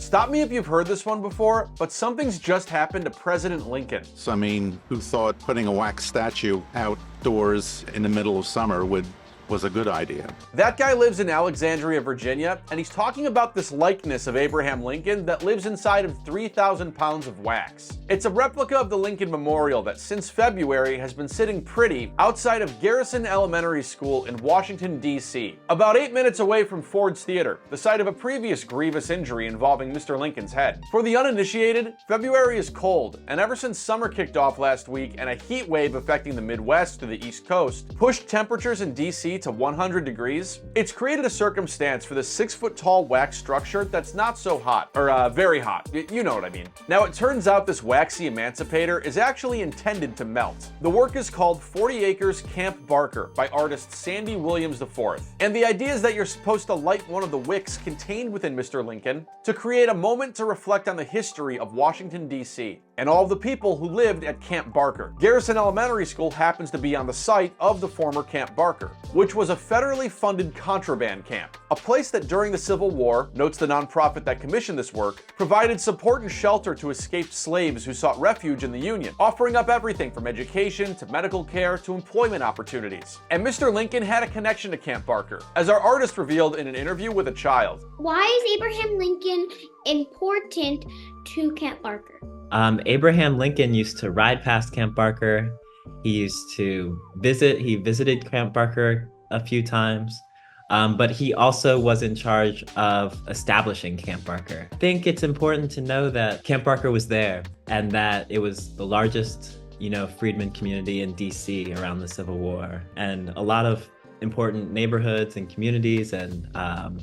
Stop me if you've heard this one before, but something's just happened to President Lincoln. So, I mean, who thought putting a wax statue outdoors in the middle of summer was a good idea? That guy lives in Alexandria, Virginia, and he's talking about this likeness of Abraham Lincoln that lives inside of 3,000 pounds of wax. It's a replica of the Lincoln Memorial that since February has been sitting pretty outside of Garrison Elementary School in Washington, D.C., about 8 minutes away from Ford's Theater, the site of a previous grievous injury involving Mr. Lincoln's head. For the uninitiated, February is cold, and ever since summer kicked off last week and a heat wave affecting the Midwest to the East Coast pushed temperatures in D.C. to 100 degrees, it's created a circumstance for this 6-foot-tall wax structure that's not so hot, or very hot. You know what I mean. Now, it turns out this waxy emancipator is actually intended to melt. The work is called 40 Acres Camp Barker by artist Sandy Williams IV. And the idea is that you're supposed to light one of the wicks contained within Mr. Lincoln to create a moment to reflect on the history of Washington, D.C. and all of the people who lived at Camp Barker. Garrison Elementary School happens to be on the site of the former Camp Barker, which was a federally funded contraband camp, a place that during the Civil War, notes the nonprofit that commissioned this work, provided support and shelter to escaped slaves who sought refuge in the Union, offering up everything from education to medical care to employment opportunities. And Mr. Lincoln had a connection to Camp Barker, as our artist revealed in an interview with a child. Why is Abraham Lincoln important to Camp Barker? Abraham Lincoln used to ride past Camp Barker. He visited Camp Barker a few times, but he also was in charge of establishing Camp Barker. I think it's important to know that Camp Barker was there and that it was the largest, freedmen community in DC around the Civil War. And a lot of important neighborhoods and communities and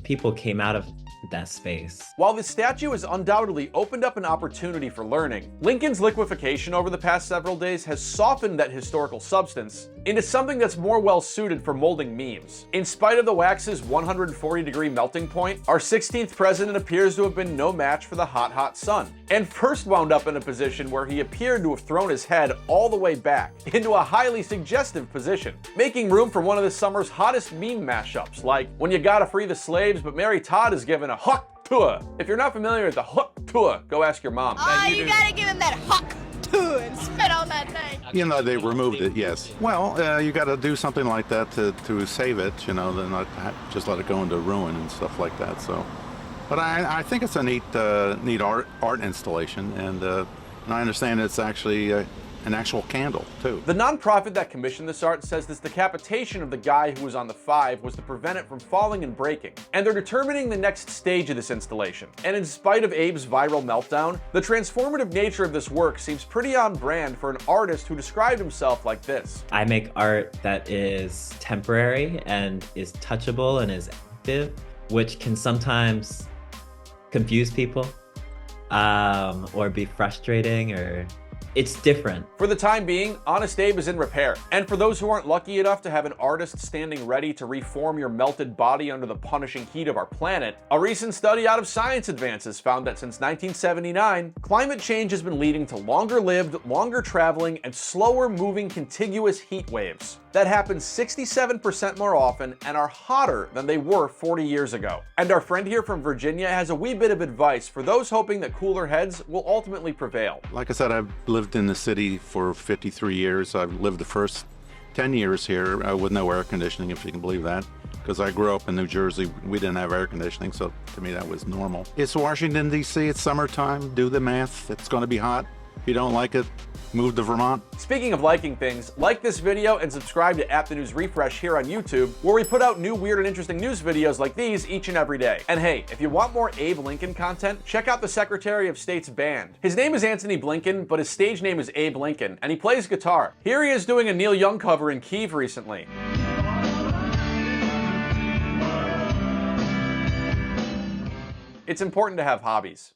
people came out of that space. While the statue has undoubtedly opened up an opportunity for learning, Lincoln's liquefaction over the past several days has softened that historical substance into something that's more well suited for molding memes. In spite of the wax's 140-degree melting point, our 16th president appears to have been no match for the hot sun, and first wound up in a position where he appeared to have thrown his head all the way back into a highly suggestive position, making room for one of the summer's hottest meme mashups, like when you gotta free the slaves but Mary Todd is given a huck tour. If you're not familiar with the huck tour, go ask your mom. Oh, you gotta give him that huck tour and spit on that thing. They removed it, yes. Well, you got to do something like that to save it, then not just let it go into ruin and stuff like that. So, but I think it's a neat art installation, and I understand it's actually an actual candle, too. The nonprofit that commissioned this art says this decapitation of the guy who was on the 5 was to prevent it from falling and breaking, and they're determining the next stage of this installation. And in spite of Abe's viral meltdown, the transformative nature of this work seems pretty on brand for an artist who described himself like this. I make art that is temporary and is touchable and is active, which can sometimes confuse people or be frustrating, or it's different. For the time being, Honest Abe is in repair. And for those who aren't lucky enough to have an artist standing ready to reform your melted body under the punishing heat of our planet, a recent study out of Science Advances found that since 1979, climate change has been leading to longer-lived, longer-traveling, and slower-moving contiguous heat waves that happen 67% more often and are hotter than they were 40 years ago. And our friend here from Virginia has a wee bit of advice for those hoping that cooler heads will ultimately prevail. Like I said, I've lived in the city for 53 years. I've lived the first 10 years here with no air conditioning, if you can believe that, because I grew up in New Jersey. We didn't have air conditioning, so to me that was normal. It's Washington, D.C. It's summertime. Do the math. It's going to be hot. If you don't like it, move to Vermont. Speaking of liking things, like this video and subscribe to The News Refresh here on YouTube, where we put out new weird and interesting news videos like these each and every day. And hey, if you want more Abe Lincoln content, check out the Secretary of State's band. His name is Antony Blinken, but his stage name is Abe Lincoln, and he plays guitar. Here he is doing a Neil Young cover in Kyiv recently. It's important to have hobbies.